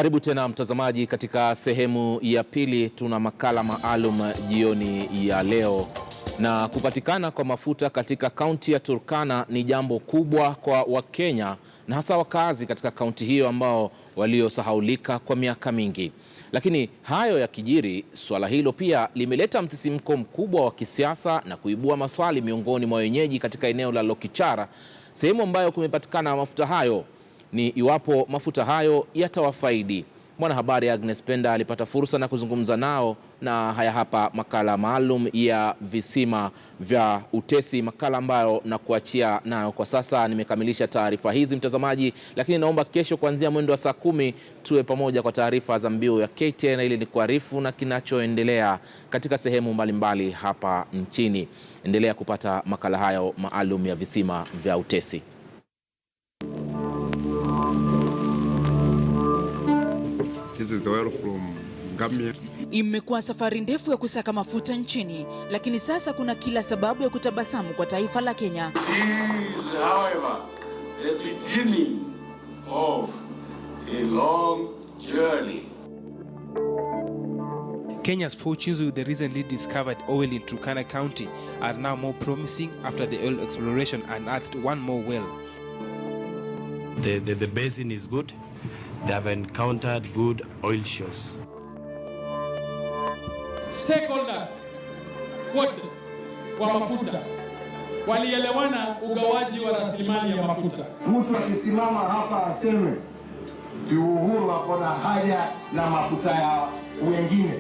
Karibu tena mtazamaji, katika sehemu ya pili tuna makala maalum jioni ya leo. Na kupatikana kwa mafuta katika kaunti ya Turkana ni jambo kubwa kwa Wakenya na hasa wakazi katika kaunti hiyo ambao waliosahaulika kwa miaka mingi. Lakini hayo yakijiri, swala hilo pia limeleta msisimko mkubwa wa kisiasa na kuibua maswali miongoni mwa wenyeji katika eneo la Lokichar, sehemu ambayo kumepatikana mafuta hayo, ni iwapo mafuta hayo yatawafaidi. Mwanahabari Agnes Penda alipata fursa na kuzungumza nao, na haya hapa makala maalum ya visima vya Utesi, makala ambayo na kuachia nayo kwa sasa. Nimekamilisha taarifa hizi mtazamaji, lakini naomba kesho kuanzia mwendo wa saa 10 tuwe pamoja kwa taarifa za mbiu ya KTN ili ni kuarifu na kinachoendelea katika sehemu mbalimbali hapa nchini. Endelea kupata makala hayo maalum ya visima vya Utesi. This is the oil from Ngamia. Imekuwa safari ndefu ya kusaka mafuta nchini, lakini sasa kuna kila sababu ya kutabasamu kwa taifa la Kenya. It is, however, the beginning of a long journey. Kenya's fortunes with the recently discovered oil in Turkana County are now more promising after the oil exploration unearthed one more well. The basin is good. They have encountered good oil shows. Stakeholders wote wa mafuta walielewana ugawaji wa rasilimali ya mafuta. Mtu akisimama hapa aseme Uhuru ako na haja na mafuta ya wengine,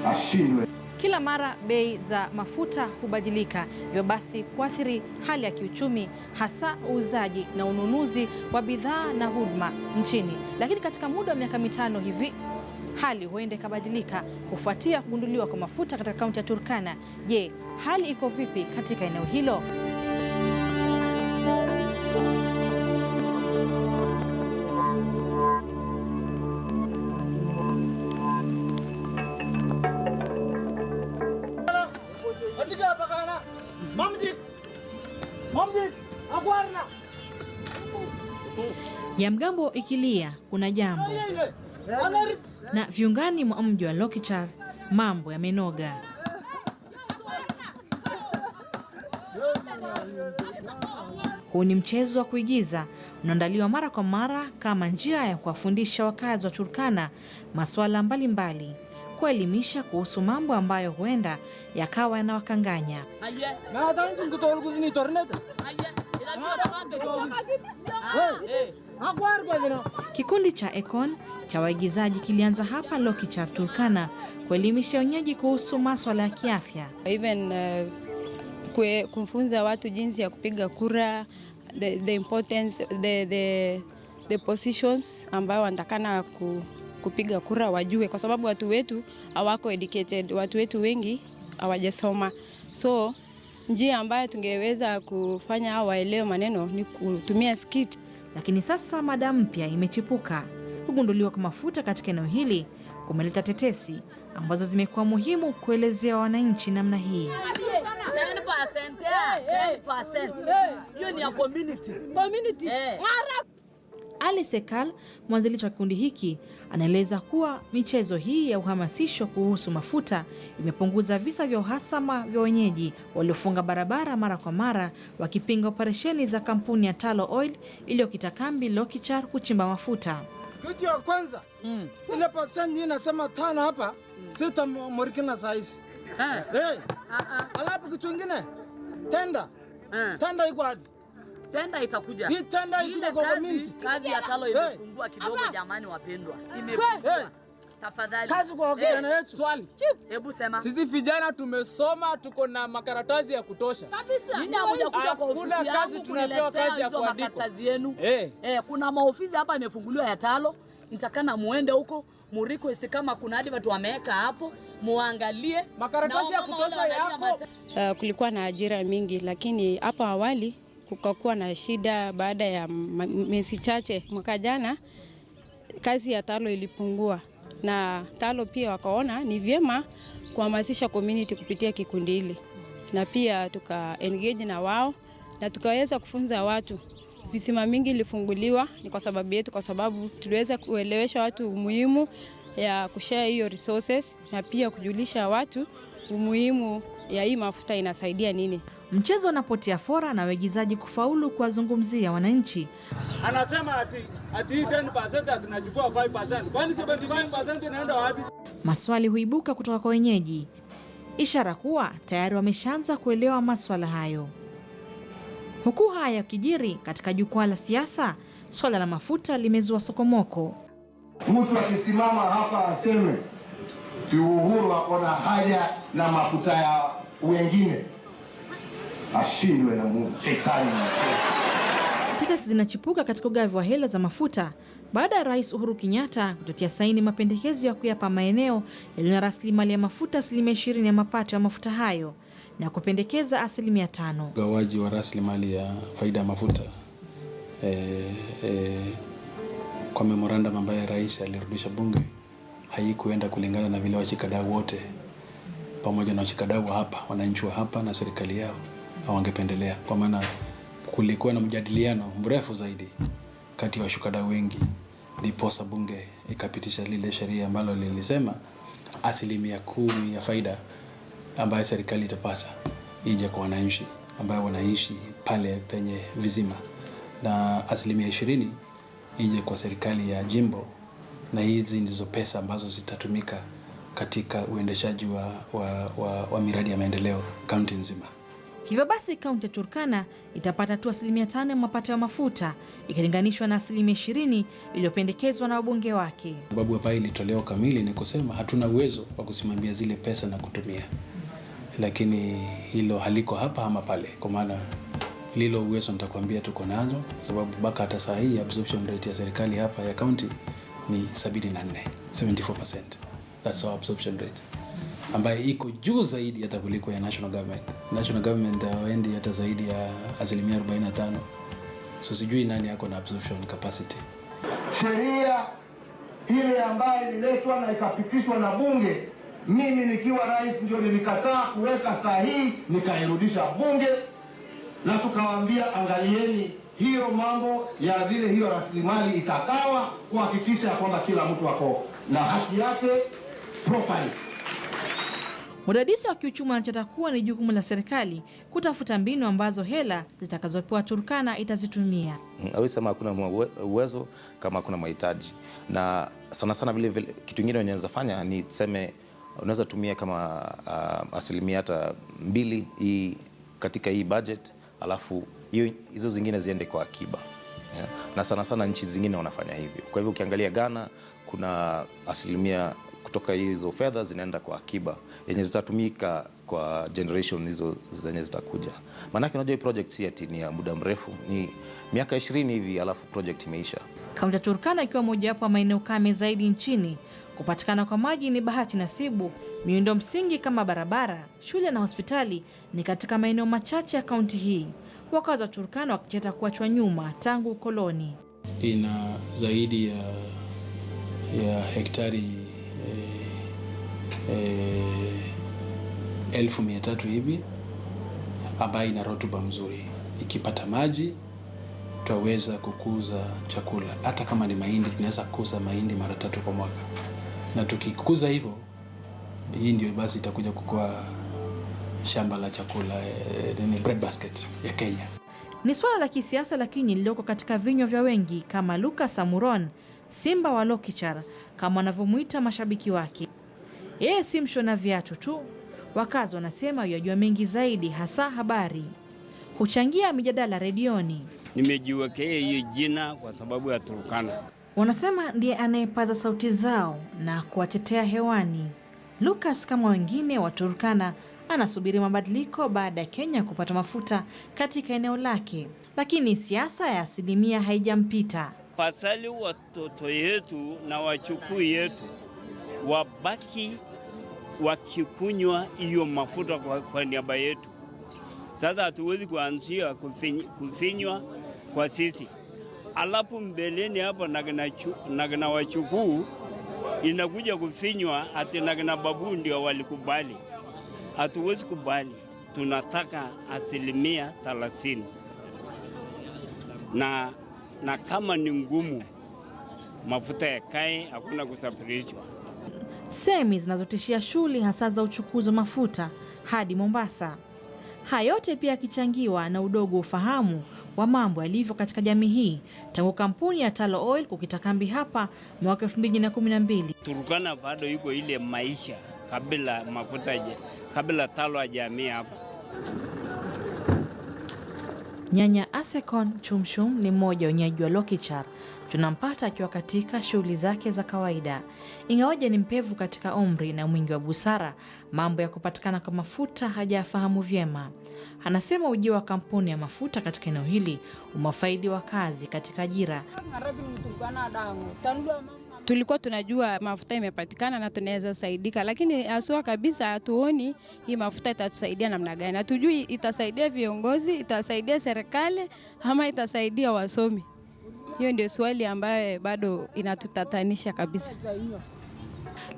ashindwe. Kila mara bei za mafuta hubadilika, hivyo basi kuathiri hali ya kiuchumi, hasa uuzaji na ununuzi wa bidhaa na huduma nchini. Lakini katika muda wa miaka 5 hivi hali huenda ikabadilika kufuatia kugunduliwa kwa mafuta katika kaunti ya Turkana. Je, hali iko vipi katika eneo hilo? Ya mgambo ikilia kuna jambo, na viungani mwa mji wa Lokichar mambo yamenoga. Huu ni mchezo wa kuigiza unaandaliwa mara kwa mara kama njia ya kuwafundisha wakazi wa Turkana masuala mbalimbali, kuelimisha kuhusu mambo ambayo huenda yakawa yanawakanganya. Kikundi cha Econ cha waigizaji kilianza hapa Lokichar, Turkana, kuelimisha wenyeji kuhusu masuala ya kiafya. Kufunza watu jinsi ya kupiga kura, the importance, the positions ambayo wanatakana kupiga kura wajue, kwa sababu watu wetu hawako educated, watu wetu wengi hawajasoma. So njia ambayo tungeweza kufanya hao waelewe maneno ni kutumia skit. Lakini sasa mada mpya imechipuka. Kugunduliwa kwa mafuta katika eneo hili kumeleta tetesi ambazo zimekuwa muhimu kuelezea wananchi namna hii. 10%. Hiyo ni ya community. Ali Sekal, mwanzilishi wa kikundi hiki, anaeleza kuwa michezo hii ya uhamasisho kuhusu mafuta imepunguza visa vya uhasama vya wenyeji waliofunga barabara mara kwa mara wakipinga operesheni za kampuni ya Talo Oil iliyokita kambi Lokichar kuchimba mafuta. Kitu ya kwanza, ile percent inasema 5 hapa, sita morikina size. Alafu kitu kingine, tenda iko hadi. Tenda itakuja. Hii tenda ikuja kwa community. Kazi ya Talo imefungua kidogo jamani wapendwa. Imefungua. Tafadhali. Kazi kwa vijana wetu. Swali. Hebu sema. Sisi vijana tumesoma, tuko na makaratasi ya kutosha. Kabisa. Nyinyi hamuja kuja kwa ofisi yangu. Kuna kazi tunapewa kazi ya kuandika. Makaratasi yenu. Kuna maofisi hapa imefunguliwa ya Talo. Nitakana muende huko, mu-request kama kuna hadi watu wameweka hapo, muangalie makaratasi ya kutosha yako. Kulikuwa na ajira mingi, lakini hapo awali kukakuwa na shida. Baada ya miezi chache mwaka jana kazi ya Talo ilipungua, na Talo pia wakaona ni vyema kuhamasisha community kupitia kikundi hili, na pia tuka engage na wao na tukaweza kufunza watu visima mingi ilifunguliwa ni kwa sababu yetu, kwa sababu tuliweza kuelewesha watu umuhimu ya kushare hiyo resources na pia kujulisha watu umuhimu ya hii mafuta inasaidia nini. Mchezo unapotea fora na waigizaji kufaulu kuwazungumzia wananchi. Anasema ati 10% tunachukua 5%. Kwani 75% inaenda wapi? Maswali huibuka kutoka kwa wenyeji, ishara kuwa tayari wameshaanza kuelewa maswala hayo. Huku haya yakijiri katika jukwaa la siasa, swala la mafuta limezua sokomoko. Mtu akisimama hapa aseme Uhuru akona haja na mafuta ya wengine, ashindwe na Mungu, shetani. Tetesi zinachipuka katika ugavi wa hela za mafuta baada ya Rais Uhuru Kenyatta kutotia saini mapendekezo ya kuyapa maeneo yaliyo na rasilimali ya mafuta 20% ya mapato ya mafuta hayo na kupendekeza 5%. Ugawaji wa rasilimali ya faida ya mafuta kwa memorandum ambayo rais alirudisha bunge haikuenda kulingana na vile washikadau wote pamoja na washikadau hapa, wananchi wa hapa na serikali yao hawangependelea, kwa maana kulikuwa na mjadiliano mrefu zaidi kati ya washikadau wengi, ndiposa bunge ikapitisha lile sheria ambalo lilisema 10% ya faida ambayo serikali itapata ije kwa wananchi ambao wanaishi pale penye vizima, na 20% ije kwa serikali ya jimbo, na hizi ndizo pesa ambazo zitatumika katika uendeshaji wa miradi ya maendeleo kaunti nzima. Hivyo basi kaunti ya Turkana itapata tu 5% ya mapato ya mafuta ikilinganishwa na 20% iliyopendekezwa na wabunge wake. Sababu hapa ilitolewa kamili ni kusema hatuna uwezo wa kusimamia zile pesa na kutumia, lakini hilo haliko hapa ama pale, kwa maana lilo uwezo nitakwambia tuko nazo, sababu baka hata saa hii absorption rate ya serikali hapa ya county ni 74%. That's our absorption rate, ambayo iko juu zaidi hata kuliko ya national government. National government hawaendi hata zaidi ya 45%. So sijui nani yako na absorption capacity. Sheria ile ambayo ililetwa na ikapitishwa na bunge, mimi nikiwa rais ndio nilikataa kuweka sahihi, nikairudisha bunge na tukawaambia angalieni hiyo mambo ya vile hiyo rasilimali itakawa, kuhakikisha kwamba kila mtu wako na haki yake properly. Wadadisi wa kiuchumi wanachota kuwa ni jukumu la serikali kutafuta mbinu ambazo hela zitakazopewa Turkana itazitumia. Hawezi sema hakuna uwezo kama hakuna mahitaji, na sana vile kitu kingine unaweza fanya ni tuseme unaweza tumia kama 2% hii katika hii budget, alafu hizo zingine ziende kwa akiba. Yeah. Na sana nchi zingine wanafanya hivyo. Kwa hivyo ukiangalia Ghana kuna 1% kutoka hizo fedha zinaenda kwa akiba yenye zitatumika kwa generation hizo zenye zitakuja. Maana unajua hii project si ati ni ya muda mrefu, ni miaka 20 hivi alafu project imeisha. Kaunti ya Turkana ikiwa mojawapo ya maeneo kame zaidi nchini, kupatikana kwa maji ni bahati nasibu. Miundo msingi kama barabara, shule na hospitali ni katika maeneo machache ya kaunti hii. Wakazi wa Turkana wakiteta kuachwa nyuma tangu ukoloni. Ina zaidi ya hektari 1,300 hivi ambayo ina rotuba mzuri. Ikipata maji tutaweza kukuza chakula, hata kama ni mahindi tunaweza kukuza mahindi mara 3 kwa mwaka, na tukikuza hivyo hii ndio basi itakuja kukua shamba la chakula, ni bread basket ya Kenya. Ni swala la kisiasa lakini lililoko katika vinywa vya wengi kama Lucas Amuron, Simba wa Lokichar kama wanavyomuita mashabiki wake. Yeye si mshona viatu tu, wakazi wanasema yajua mengi zaidi, hasa habari. Huchangia mijadala redioni. Nimejiwekea hiyo jina kwa sababu ya Turkana. Wanasema ndiye anayepaza sauti zao na kuwatetea hewani. Lucas kama wengine wa Turkana anasubiri mabadiliko baada ya Kenya kupata mafuta katika eneo lake, lakini siasa ya 1% haijampita. Pasali watoto yetu na wachukuu yetu wabaki wakikunywa hiyo mafuta kwa niaba yetu. Sasa hatuwezi kuanzia kufinywa kwa sisi, alafu mbeleni hapo nagana wachukuu inakuja kufinywa ati nagana babu ndio walikubali. Hatuwezi kubali, tunataka 30%. na kama ni ngumu mafuta yakae, hakuna kusafirishwa. Semi zinazotishia shughuli hasa za uchukuzi wa mafuta hadi Mombasa. Haya yote pia yakichangiwa na udogo ufahamu wa mambo yalivyo katika jamii hii tangu kampuni ya Talo Oil kukita kambi hapa mwaka 2012. Turkana bado yuko ile maisha kabla Talo hajamii hapa. Nyanya Asekon Chumchum ni mmoja wenyeji wa Lokichar. Tunampata akiwa katika shughuli zake za kawaida. Ingawaje ni mpevu katika umri na mwingi wa busara, mambo ya kupatikana kwa mafuta hajafahamu vyema. Anasema ujio wa kampuni ya mafuta katika eneo hili umefaidi wakazi katika ajira. Tulikuwa tunajua mafuta imepatikana na tunaweza saidika, lakini aswa kabisa hatuoni hii mafuta itatusaidia namna gani. Hatujui itasaidia viongozi, itasaidia serikali ama itasaidia wasomi. Hiyo ndio swali ambayo bado inatutatanisha kabisa.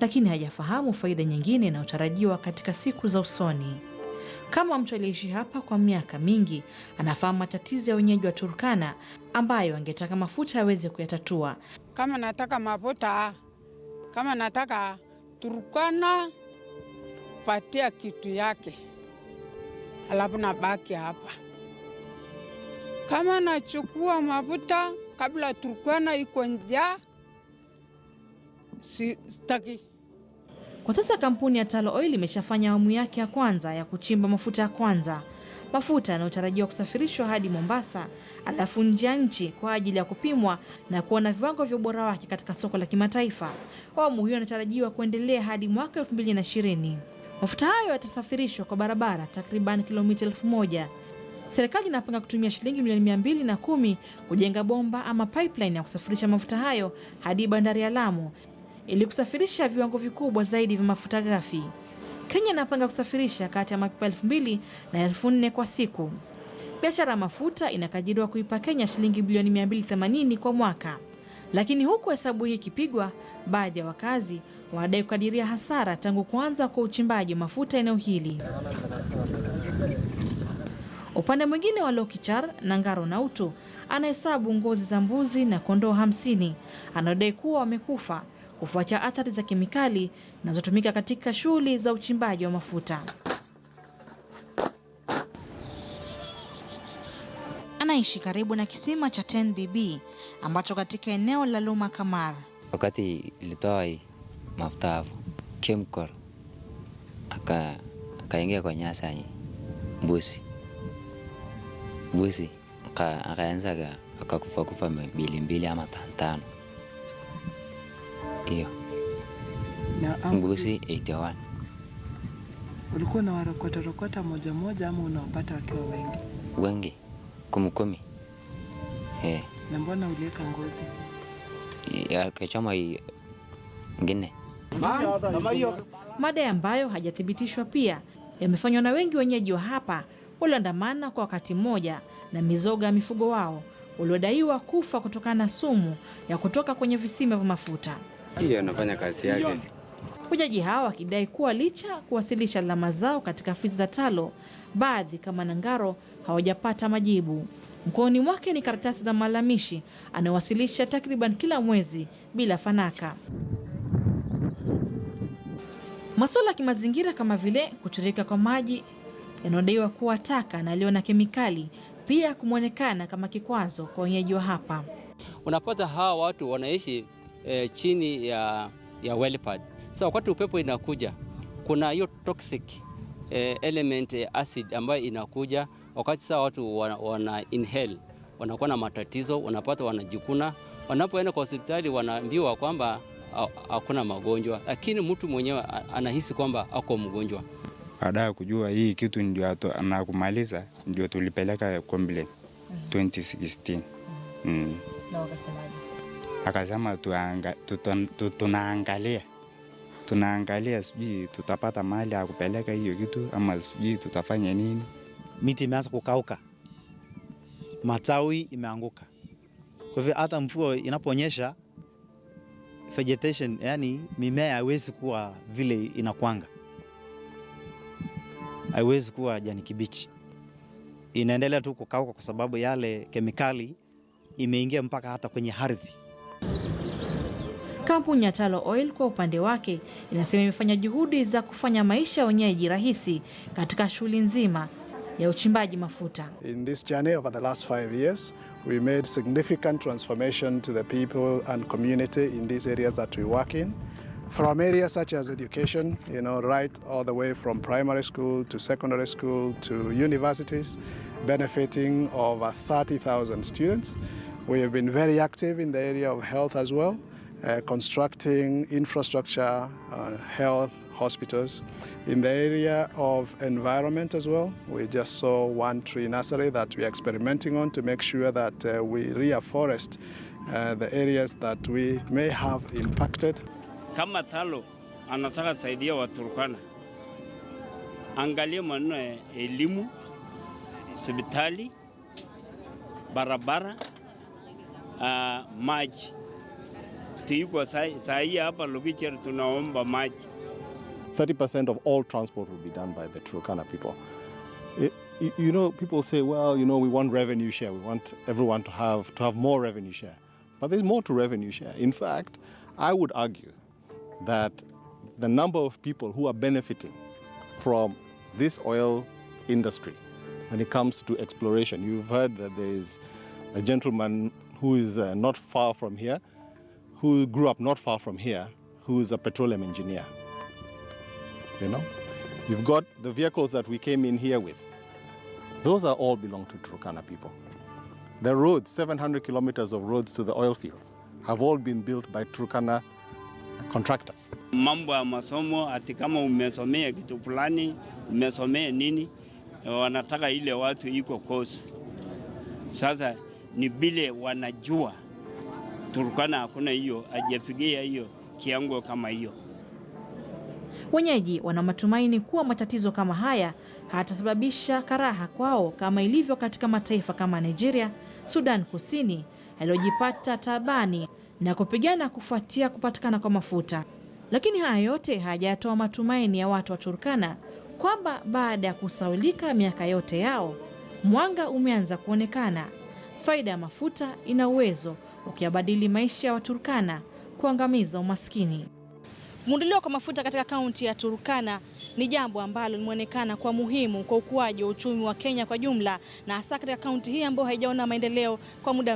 Lakini hajafahamu faida nyingine inayotarajiwa katika siku za usoni. Kama mtu aliyeishi hapa kwa miaka mingi, anafahamu matatizo ya wenyeji wa Turkana ambayo angetaka mafuta yaweze kuyatatua. Kama nataka mafuta, kama nataka Turkana patia kitu yake, alafu nabaki hapa. Kama nachukua mafuta kabla Turkana iko njaa, sitaki. Kwa sasa kampuni ya Talo Oil imeshafanya awamu yake ya kwanza ya kuchimba mafuta ya kwanza. Mafuta yanayotarajiwa kusafirishwa hadi Mombasa, alafu nje ya nchi kwa ajili ya kupimwa na kuona viwango vya ubora wake katika soko la kimataifa. Awamu hiyo inatarajiwa kuendelea hadi mwaka 2020. Mafuta hayo yatasafirishwa kwa barabara takriban kilomita 1000. Serikali inapanga kutumia shilingi milioni 210 kujenga bomba ama pipeline ya kusafirisha mafuta hayo hadi bandari ya Lamu ili kusafirisha viwango vikubwa zaidi vya mafuta ghafi. Kenya inapanga kusafirisha kati ya mapipa 2000 na 4000 kwa siku. Biashara ya mafuta inakadiriwa kuipa Kenya shilingi bilioni 280 kwa mwaka. Lakini huku hesabu hii ikipigwa, baadhi ya wakazi wanadai kukadiria hasara tangu kuanza kwa uchimbaji wa mafuta eneo hili. Upande mwingine wa Lokichar, Nangaro Nautu anahesabu ngozi za mbuzi na kondoo 50 anadai kuwa wamekufa kufuatia athari za kemikali zinazotumika katika shughuli za uchimbaji wa mafuta. Anaishi karibu na kisima cha 10BB ambacho katika eneo la Luma Kamar. Wakati ilitoa mafuta hapo chemical akaingia kwa nyasa mbuzi akaanza akakufa mbili ama 5. Hiyo mbuzi 81. Ulikuwa na warokota moja ama unawapata wakiwa wengi? Wengi 10. Na mbona uliweka ngozi? Kachoma ingine. Madai ambayo hajathibitishwa pia yamefanywa na wengi wenyeji wa hapa walioandamana kwa wakati mmoja na mizoga ya mifugo wao waliodaiwa kufa kutokana na sumu ya kutoka kwenye visima vya mafuta. Hiyo anafanya kazi yake. Hujaji hawa wakidai kuwa licha kuwasilisha alama zao katika afisi za Talo, baadhi kama Nangaro hawajapata majibu. Mkononi mwake ni karatasi za malalamishi anayowasilisha takriban kila mwezi bila fanaka. Masuala ya kimazingira kama vile kutirika kwa maji yanayodaiwa kuwa taka na yaliyo na kemikali pia kumonekana kama kikwazo kwa wenyeji wa hapa. Unapata hawa watu wanaishi chini ya wellpad. Sasa wakati upepo inakuja, kuna hiyo toxic element acid ambayo inakuja. Wakati sasa watu wana inhale, wanakuwa na matatizo, wanapata wanajikuna. Wanapoenda kwa hospitali wanaambiwa kwamba hakuna magonjwa, lakini mtu mwenyewe anahisi kwamba ako mgonjwa. Baada ya kujua hii kitu ndio anakumaliza, ndio tulipeleka complaint 2016. Na wakasemaje? Akasema tunaangalia sijui tutapata mahali ya kupeleka hiyo kitu ama sijui tutafanya nini. Miti imeanza kukauka, matawi imeanguka. Kwa hivyo hata mvua inaponyesha, vegetation, yani mimea haiwezi kuwa vile inakwanga, haiwezi kuwa jani kibichi, inaendelea tu kukauka kwa sababu yale kemikali imeingia mpaka hata kwenye ardhi. Kampuni ya Talo Oil kwa upande wake inasema imefanya juhudi za kufanya maisha ya wenyeji rahisi katika shughuli nzima ya uchimbaji mafuta. In this journey over the last 5 years, we made significant transformation to the people and community in these areas that we work in. From areas such as education, right all the way from primary school to secondary school to universities, benefiting over 30,000 students. We have been very active in the area of health as well, constructing infrastructure, health, hospitals. In the area of environment as well, we just saw one tree nursery that we are experimenting on to make sure that we reforest the areas that we may have impacted. Kama Talo anataka saidia Waturkana, angalia maneno ya elimu, hospitali, barabara, maji. Tuiko saa hii hapa Lokicher tunaomba maji. 30% of all transport will be done by the Turkana people. People say, well, we want revenue share. We want everyone to have more revenue share. But there's more to revenue share. In fact, I would argue that the number of people who are benefiting from this oil industry when it comes to exploration, you've heard that there is a gentleman who is not far from here, who grew up not far from here, who is a petroleum engineer. You've got the vehicles that we came in here with. Those are all belong to Turkana people. The roads, 700 kilometers of roads to the oil fields, have all been built by Turkana contractors. Mambo ya masomo, ati kama umesomea kitu fulani, umesomea nini, wanataka ile watu iko course. Sasa ni bile wanajua Turkana hakuna hiyo, hajafikia hiyo kiwango kama hiyo. Wenyeji wana matumaini kuwa matatizo kama haya hayatasababisha karaha kwao kama ilivyo katika mataifa kama Nigeria, Sudan Kusini yaliyojipata tabani na kupigana kufuatia kupatikana kwa mafuta. Lakini haya yote hayajatoa matumaini ya watu wa Turkana kwamba baada ya kusaulika miaka yote yao, mwanga umeanza kuonekana. Faida ya mafuta ina uwezo ukiyabadili maisha ya Waturkana, kuangamiza umaskini. Muundeleo kwa mafuta katika kaunti ya Turkana ni jambo ambalo limeonekana kwa muhimu kwa ukuaji wa uchumi wa Kenya kwa jumla, na hasa katika kaunti hii ambayo haijaona maendeleo kwa muda